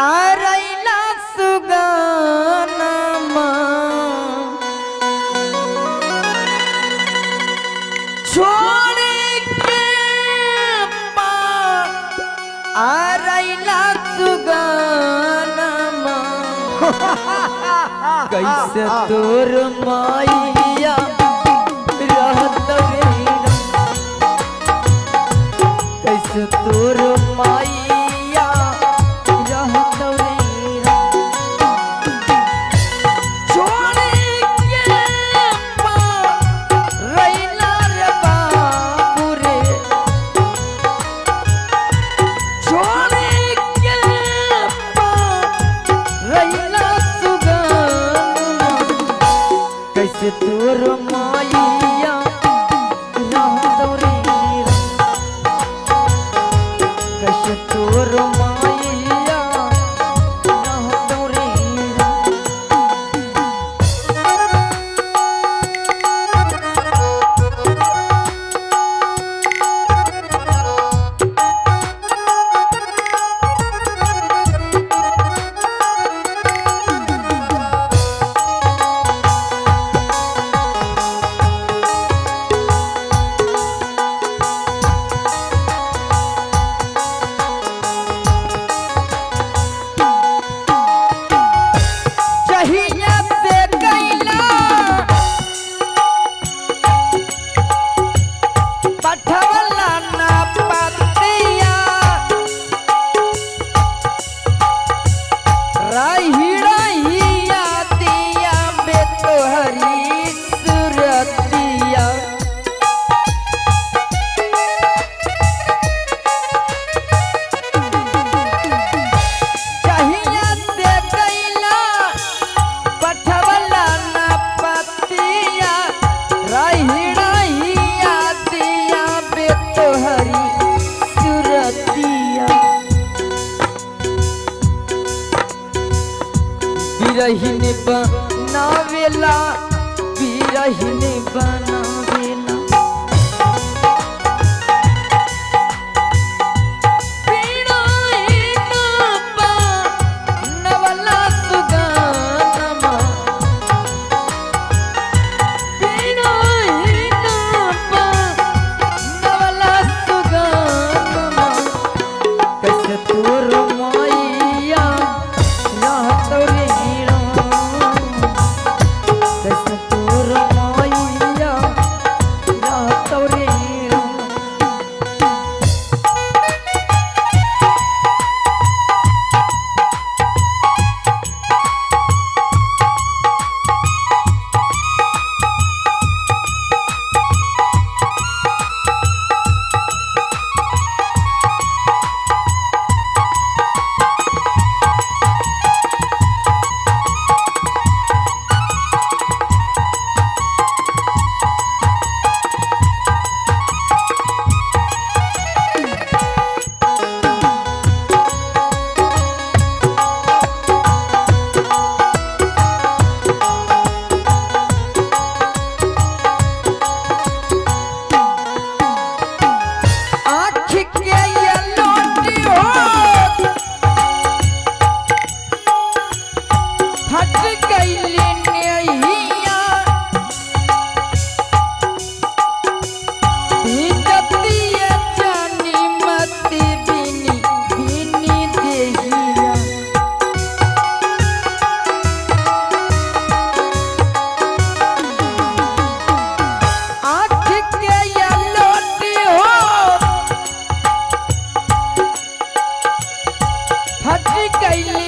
आरैला सुगानमा छोड़ के आरैला सुगानमा कैसे तोर माइया रहत रे कैसे तोर माइया रहत रे छोड़ के रैला रे बाबू रे छोड़ के रैला सुगानमा कैसे तोर माइया रहत रे कैसे तोर माइया रहत रे चाहिए से कैला पठवला ना पतिया रही रहिया दिया बे तोहरी सुरतिया चाहिए से कैला पठवला ना पतिया रही रहिया दिया बे तोहरी सुरतिया बिरहिन बनावेला बिरहिन बनावेला बिरहिन बनवला सुगानमा बिरहिन बनवला सुगानमा कैसे तोर माइया रहत रे कैसे तोर माइया रहत रे आँख के ये लोटी हो फट गईली नैया भीजतिए जानी मती बिनी बिनी देहिया आँख के ये लोटी हो फट गईली